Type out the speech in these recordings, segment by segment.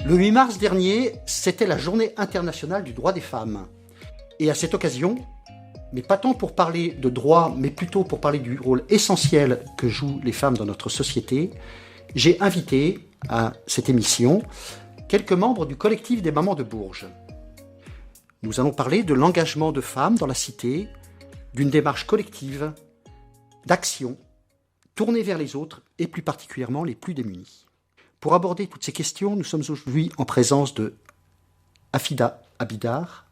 Le 8 mars dernier, c'était la journée internationale du droit des femmes. Et à cette occasion, mais pas tant pour parler de droit, mais plutôt pour parler du rôle essentiel que jouent les femmes dans notre société, j'ai invité à cette émission quelques membres du collectif des mamans de Bourges. Nous allons parler de l'engagement de femmes dans la cité, d'une démarche collective, d'action, tournée vers les autres et plus particulièrement les plus démunis. Pour aborder toutes ces questions, nous sommes aujourd'hui en présence de Afida Abidar.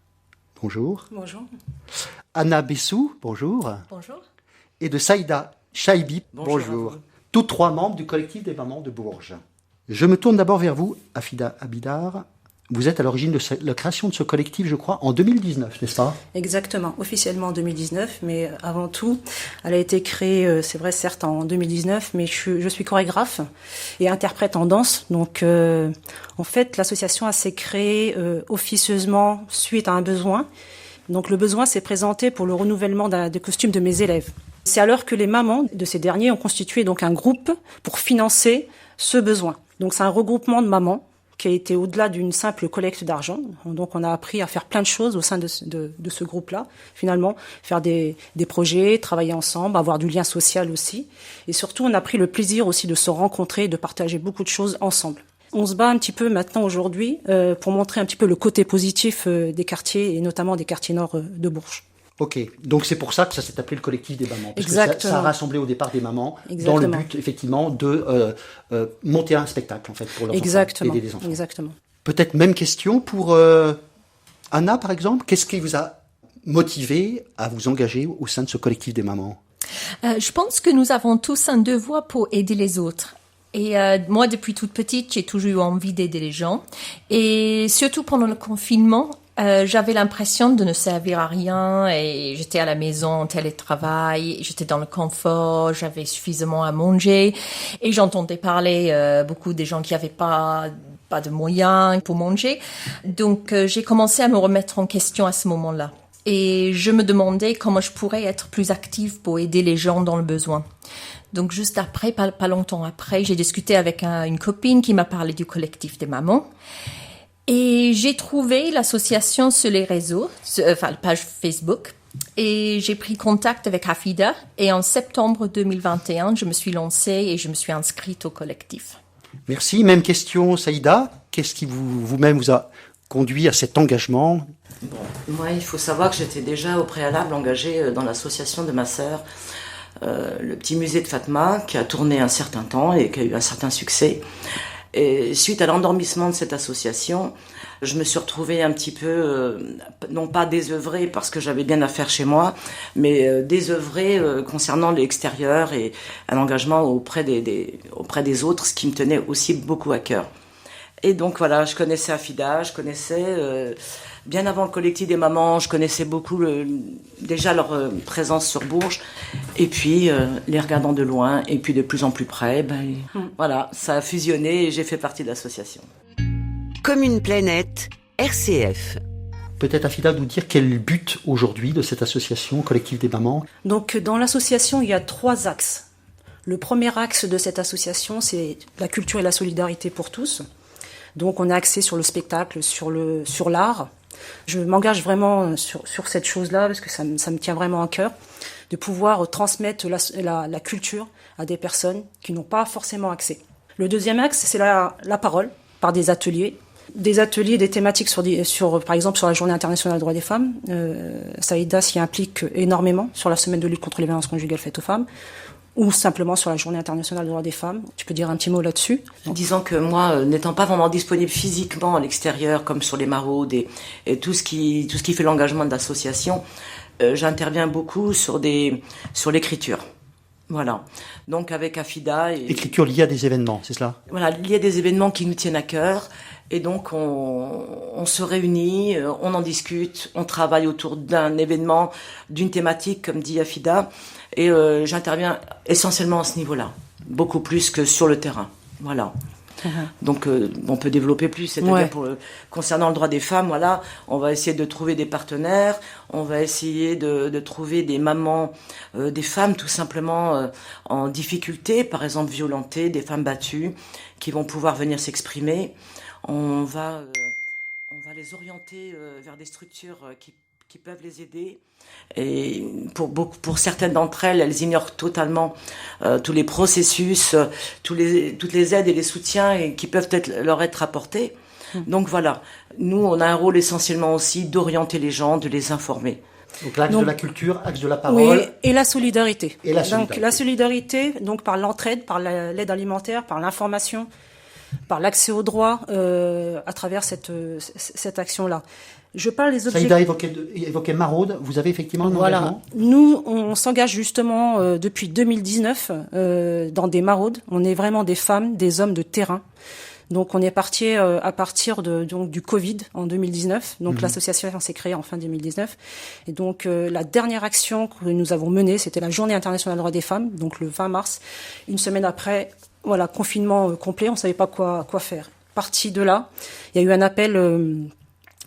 Bonjour. Bonjour. Anna Bessou, bonjour. Bonjour. Et de Saïda Chaibi, Bonjour. Toutes trois membres du collectif des mamans de Bourges. Je me tourne d'abord vers vous, Afida Abidar. Vous êtes à l'origine de la création de ce collectif, je crois, en 2019, n'est-ce pas ? Exactement, officiellement en 2019, mais avant tout, elle a été créée, c'est vrai, certes en 2019, mais je suis chorégraphe et interprète en danse. Donc, en fait, l'association s'est créée officieusement suite à un besoin. Donc, le besoin s'est présenté pour le renouvellement des costumes de mes élèves. C'est alors que les mamans de ces derniers ont constitué donc un groupe pour financer ce besoin. Donc, c'est un regroupement de mamans qui a été au-delà d'une simple collecte d'argent. Donc, on a appris à faire plein de choses au sein de ce groupe-là. Finalement, faire des projets, travailler ensemble, avoir du lien social aussi. Et surtout, on a pris le plaisir aussi de se rencontrer et de partager beaucoup de choses ensemble. On se bat un petit peu maintenant aujourd'hui pour montrer un petit peu le côté positif des quartiers et notamment des quartiers nord de Bourges. Ok, donc c'est pour ça que ça s'est appelé le collectif des mamans. Parce Exactement. que ça a rassemblé au départ des mamans Exactement. dans le but, effectivement, de monter un spectacle, en fait, pour leurs Exactement. enfants, aider les enfants. Exactement. Peut-être même question pour Anna, par exemple. Qu'est-ce qui vous a motivé à vous engager au sein de ce collectif des mamans ? Je pense que nous avons tous un devoir pour aider les autres. Et moi, depuis toute petite, j'ai toujours eu envie d'aider les gens. Et surtout pendant le confinement, j'avais l'impression de ne servir à rien et j'étais à la maison en télétravail, j'étais dans le confort, j'avais suffisamment à manger et j'entendais parler beaucoup des gens qui n'avaient pas de moyens pour manger. Donc, j'ai commencé à me remettre en question à ce moment-là. Et je me demandais comment je pourrais être plus active pour aider les gens dans le besoin. Donc, juste après, pas longtemps après, j'ai discuté avec une copine qui m'a parlé du collectif des mamans. Et j'ai trouvé l'association sur les réseaux, la page Facebook. Et j'ai pris contact avec Afida. Et en septembre 2021, je me suis lancée et je me suis inscrite au collectif. Merci. Même question, Saïda. Qu'est-ce qui vous-même vous a conduit à cet engagement ? Bon, moi, il faut savoir que j'étais déjà au préalable engagée dans l'association de ma sœur, le petit musée de Fatma, qui a tourné un certain temps et qui a eu un certain succès. Et suite à l'endormissement de cette association, je me suis retrouvée un petit peu, non pas désœuvrée parce que j'avais bien à faire chez moi, mais désœuvrée concernant l'extérieur et un engagement auprès des autres, ce qui me tenait aussi beaucoup à cœur. Et donc voilà, je connaissais Afida, je connaissais, bien avant le collectif des mamans, je connaissais beaucoup déjà leur présence sur Bourges, et puis les regardant de loin, et puis de plus en plus près, voilà, ça a fusionné et j'ai fait partie de l'association. Comme une planète, RCF. Peut-être, Afida, nous dire quel est le but aujourd'hui de cette association collectif des mamans ? Donc, dans l'association, il y a 3 axes. Le premier axe de cette association, c'est la culture et la solidarité pour tous. Donc, on est axé sur le spectacle, sur l'art. Je m'engage vraiment sur cette chose-là parce que ça me tient vraiment à cœur, de pouvoir transmettre la culture à des personnes qui n'ont pas forcément accès. Le deuxième axe, c'est la parole, par des ateliers, des thématiques par exemple sur la Journée internationale des droits des femmes. Saïda s'y implique énormément sur la semaine de lutte contre les violences conjugales faites aux femmes, ou simplement sur la Journée internationale des droits des femmes. Tu peux dire un petit mot là-dessus ? Disons que moi, n'étant pas vraiment disponible physiquement à l'extérieur, comme sur les maraudes et tout ce qui fait l'engagement de l'association, j'interviens beaucoup sur l'écriture. Voilà. Donc avec Afida... Écriture liée à des événements, c'est cela ? Voilà, liée à des événements qui nous tiennent à cœur. Et donc on se réunit, on en discute, on travaille autour d'un événement, d'une thématique, comme dit Afida. Et j'interviens essentiellement à ce niveau-là, beaucoup plus que sur le terrain. Voilà. Donc on peut développer plus, c'est-à-dire concernant le droit des femmes, voilà, on va essayer de trouver des partenaires, on va essayer de trouver des mamans, des femmes tout simplement en difficulté, par exemple violentées, des femmes battues, qui vont pouvoir venir s'exprimer. on va les orienter vers des structures qui peuvent les aider. Et pour certaines d'entre elles, elles ignorent totalement tous les processus, toutes les aides et les soutiens qui peuvent leur être apportés. Donc voilà, nous on a un rôle essentiellement aussi d'orienter les gens, de les informer. Donc l'axe de la culture, axe de la parole. Oui, et la solidarité. Et la solidarité. Donc la solidarité, donc par l'entraide, par l'aide alimentaire, par l'information, par l'accès aux droits, à travers cette action-là. Je parle des objectifs. Saïda évoquait Maraude. Vous avez effectivement un engagement. Nous, on s'engage justement depuis 2019 dans des maraudes. On est vraiment des femmes, des hommes de terrain. Donc on est parti à partir du Covid en 2019. Donc l'association s'est créée en fin 2019. Et donc la dernière action que nous avons menée, c'était la Journée internationale des droits des femmes, donc le 20 mars. Une semaine après, voilà, confinement complet, on savait pas quoi faire. Parti de là, il y a eu un appel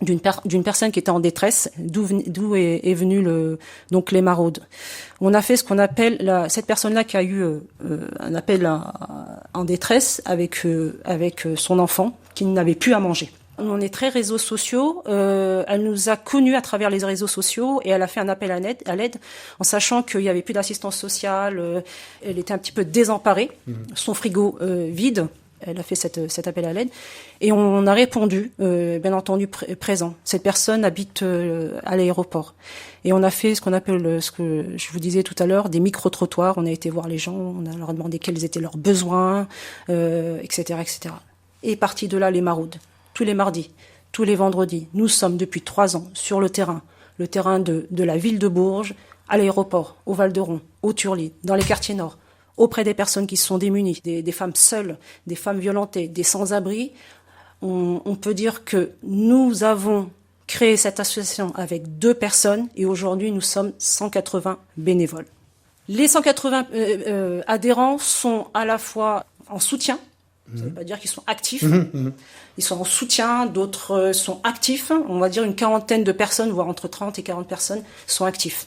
d'une personne qui était en détresse, d'où est venu donc les maraudes. On a fait ce qu'on appelle cette personne-là qui a eu un appel en détresse avec son enfant qui n'avait plus à manger. On est très réseaux sociaux. Elle nous a connus à travers les réseaux sociaux et elle a fait un appel à l'aide en sachant qu'il y avait plus d'assistance sociale. Elle était un petit peu désemparée, son frigo vide. Elle a fait cet appel à l'aide et on a répondu, bien entendu présent. Cette personne habite à l'aéroport et on a fait ce qu'on appelle, ce que je vous disais tout à l'heure, des micro-trottoirs. On a été voir les gens, on a leur demandé quels étaient leurs besoins, etc., etc. Et parti de là, les maraudes. Tous les mardis, tous les vendredis. Nous sommes depuis 3 ans sur le terrain de la ville de Bourges, à l'aéroport, au Val-de-Ron, au Turlis, dans les quartiers nord, auprès des personnes qui se sont démunies, des femmes seules, des femmes violentées, des sans-abri. On peut dire que nous avons créé cette association avec 2 personnes et aujourd'hui nous sommes 180 bénévoles. Les 180 adhérents sont à la fois en soutien, ça ne veut pas dire qu'ils sont actifs, ils sont en soutien, d'autres sont actifs, on va dire une quarantaine de personnes, voire entre 30 et 40 personnes sont actifs.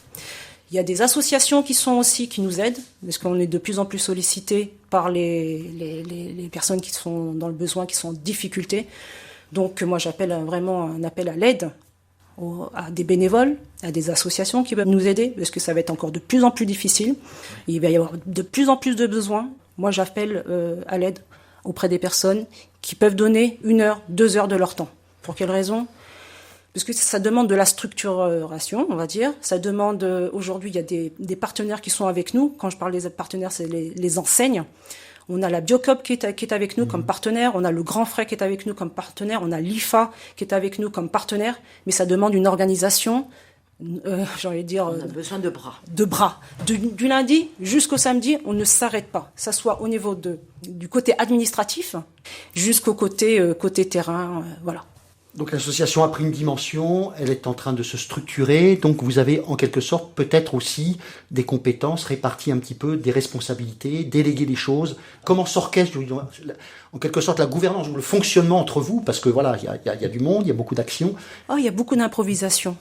Il y a des associations qui nous aident, parce qu'on est de plus en plus sollicités par les personnes qui sont dans le besoin, qui sont en difficulté. Donc moi j'appelle vraiment un appel à l'aide à des bénévoles, à des associations qui peuvent nous aider, parce que ça va être encore de plus en plus difficile. Il va y avoir de plus en plus de besoins. Moi j'appelle à l'aide auprès des personnes qui peuvent donner 1 heure, 2 heures de leur temps. Pour quelle raison ? Parce que ça demande de la structuration, on va dire. Ça demande, aujourd'hui, il y a des partenaires qui sont avec nous. Quand je parle des partenaires, c'est les enseignes. On a la Biocop qui est avec nous comme partenaire. On a le Grand Frais qui est avec nous comme partenaire. On a l'IFA qui est avec nous comme partenaire. Mais ça demande une organisation, j'ai envie de dire... On a besoin de bras. De bras. Du lundi jusqu'au samedi, on ne s'arrête pas. Que ça soit au niveau du côté administratif jusqu'au côté terrain, voilà. Donc l'association a pris une dimension, elle est en train de se structurer, donc vous avez en quelque sorte peut-être aussi des compétences réparties un petit peu, des responsabilités, déléguer des choses. Comment s'orchestre en quelque sorte la gouvernance ou le fonctionnement entre vous, parce que voilà, il y a du monde, il y a beaucoup d'actions. Oh, il y a beaucoup d'improvisation.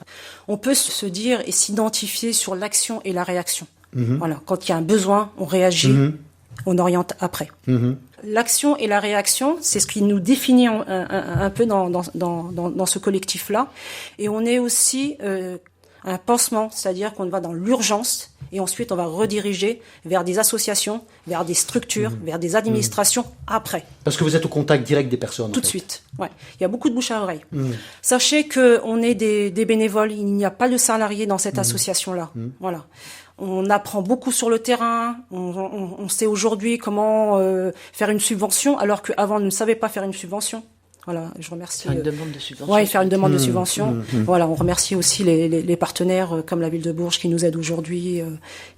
On peut se dire et s'identifier sur l'action et la réaction. Voilà, quand il y a un besoin, on réagit, on oriente après. L'action et la réaction, c'est ce qui nous définit un peu dans ce collectif-là. Et on est aussi un pansement, c'est-à-dire qu'on va dans l'urgence et ensuite on va rediriger vers des associations, vers des structures, vers des administrations après. Parce que vous êtes au contact direct des personnes. Tout de suite, ouais. Il y a beaucoup de bouche à oreille. Sachez qu'on est des bénévoles, il n'y a pas de salariés dans cette association-là. Voilà. On apprend beaucoup sur le terrain. On sait aujourd'hui comment faire une subvention, alors qu'avant on ne savait pas faire une subvention. Voilà, je remercie. Faire une demande de subvention. Ouais, faire une demande de subvention. Voilà, on remercie aussi les partenaires comme la ville de Bourges qui nous aident aujourd'hui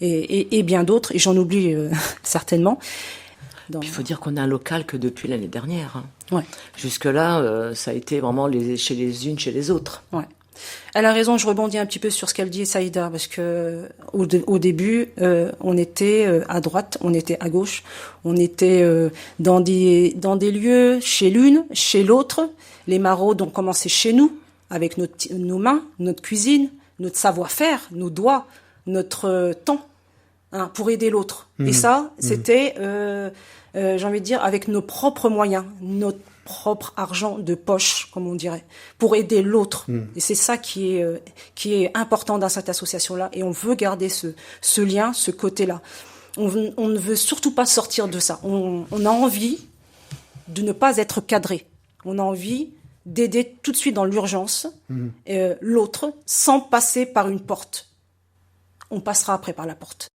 et bien d'autres. Et j'en oublie certainement. Il faut dire qu'on a un local que depuis l'année dernière. Ouais. Jusque-là, ça a été vraiment chez les unes, chez les autres. Ouais. Elle a raison, je rebondis un petit peu sur ce qu'elle dit, Saïda, parce que au début, on était à droite, on était à gauche, on était dans des lieux, chez l'une, chez l'autre. Les maraudes ont commencé chez nous, avec nos mains, notre cuisine, notre savoir-faire, nos doigts, notre temps, pour aider l'autre. Et ça, c'était j'ai envie de dire, avec nos propres moyens, notre propre argent de poche, comme on dirait, pour aider l'autre. Et c'est ça qui est important dans cette association-là. Et on veut garder ce lien, ce côté-là. On ne veut surtout pas sortir de ça. On a envie de ne pas être cadré. On a envie d'aider tout de suite dans l'urgence l'autre sans passer par une porte. On passera après par la porte.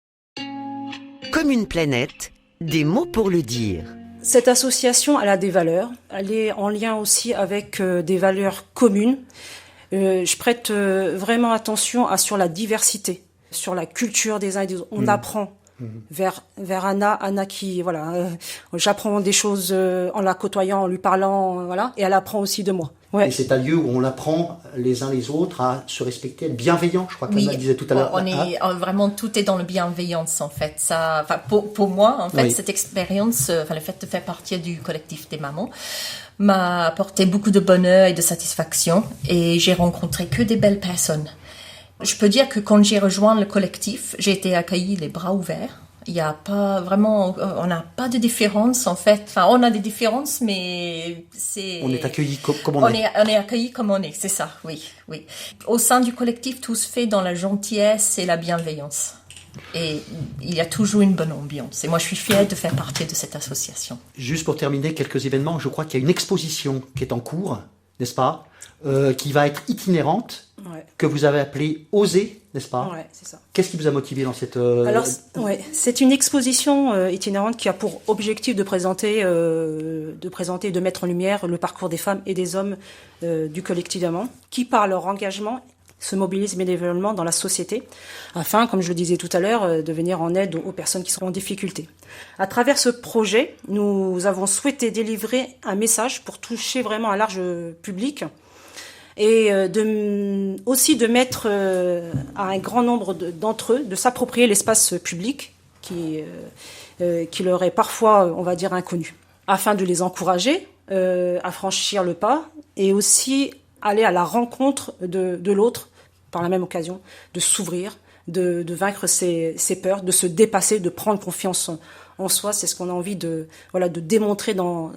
Comme une planète, des mots pour le dire. Cette association, elle a des valeurs. Elle est en lien aussi avec des valeurs communes. Je prête vraiment attention sur la diversité, sur la culture des uns et des autres. On apprend vers Anna qui, voilà, j'apprends des choses en la côtoyant, en lui parlant, voilà, et elle apprend aussi de moi. Ouais. Et c'est un lieu où on apprend les uns les autres à se respecter, à être bienveillant, je crois qu'Anna disait tout à l'heure. On est vraiment, tout est dans la bienveillance en fait. Ça, enfin, pour moi, en fait, cette expérience, le fait de faire partie du collectif des mamans m'a apporté beaucoup de bonheur et de satisfaction, et j'ai rencontré que des belles personnes. Je peux dire que quand j'ai rejoint le collectif, j'ai été accueillie les bras ouverts. Il y a pas vraiment, on n'a pas de différence en fait. Enfin, on a des différences, mais c'est. On est accueilli comme on est. On est accueilli comme on est, c'est ça, oui. Au sein du collectif, tout se fait dans la gentillesse et la bienveillance. Et il y a toujours une bonne ambiance. Et moi, je suis fière de faire partie de cette association. Juste pour terminer, quelques événements. Je crois qu'il y a une exposition qui est en cours, n'est-ce pas, qui va être itinérante. Ouais. Que vous avez appelé Oser, n'est-ce pas? Ouais, c'est ça. Qu'est-ce qui vous a motivé dans cette... Alors, c'est une exposition itinérante qui a pour objectif de présenter, de mettre en lumière le parcours des femmes et des hommes du collectif d'amants, qui par leur engagement se mobilisent bénévolement dans la société, afin, comme je le disais tout à l'heure, de venir en aide aux personnes qui sont en difficulté. À travers ce projet, nous avons souhaité délivrer un message pour toucher vraiment un large public, et aussi de mettre à un grand nombre d'entre eux de s'approprier l'espace public qui leur est parfois, on va dire, inconnu, afin de les encourager à franchir le pas et aussi aller à la rencontre de l'autre par la même occasion, de s'ouvrir, de vaincre ses peurs, de se dépasser, de prendre confiance en soi. C'est ce qu'on a envie de démontrer dans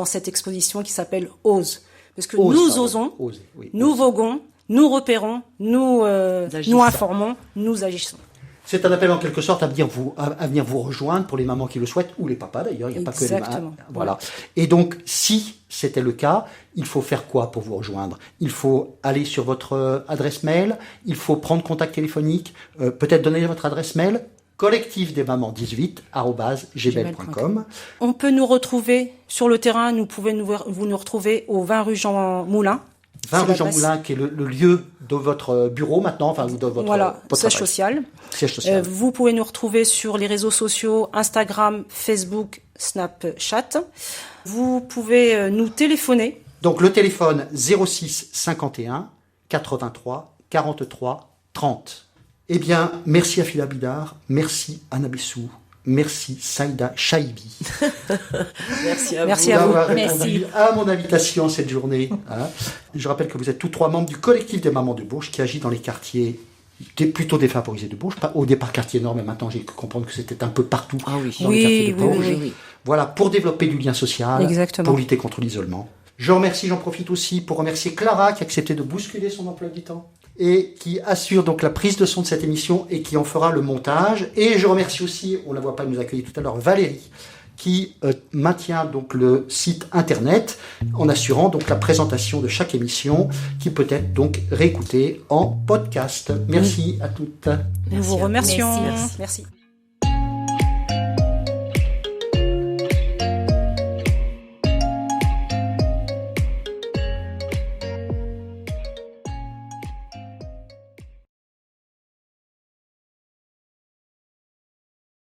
cette exposition qui s'appelle « Ose ». Parce que nous osons, nous voguons, nous repérons, nous informons, nous agissons. C'est un appel en quelque sorte à venir vous rejoindre pour les mamans qui le souhaitent, ou les papas d'ailleurs, il n'y a pas que les mamans. Voilà. Et donc, si c'était le cas, il faut faire quoi pour vous rejoindre? Il faut aller sur votre adresse mail, il faut prendre contact téléphonique, peut-être donner votre adresse mail, collectifdesmamans18@gmail.com. On peut nous retrouver sur le terrain, vous nous retrouver au 20 rue Jean Moulin. 20 rue Jean Moulin, qui est le lieu de votre bureau maintenant, enfin de votre siège social. Vous pouvez nous retrouver sur les réseaux sociaux Instagram, Facebook, Snapchat. Vous pouvez nous téléphoner. Donc le téléphone 06 51 83 43 30. Eh bien, merci Afila Bidar, merci Anna Bessou, merci Saïda Chaibi. Merci à vous d'avoir répondu à mon invitation cette journée. Je rappelle que vous êtes tous trois membres du collectif des mamans de Bourges qui agit dans les quartiers plutôt défavorisés de Bourges, pas au départ quartier nord, mais maintenant j'ai pu comprendre que c'était un peu partout dans les quartiers de Bourges. Oui. Voilà, pour développer du lien social, pour lutter contre l'isolement. J'en profite aussi pour remercier Clara qui a accepté de bousculer son emploi du temps et qui assure donc la prise de son de cette émission et qui en fera le montage. Et je remercie aussi, on la voit pas nous accueillir tout à l'heure, Valérie, qui maintient donc le site internet en assurant donc la présentation de chaque émission qui peut être donc réécoutée en podcast. Merci à toutes. Nous vous remercions. Merci.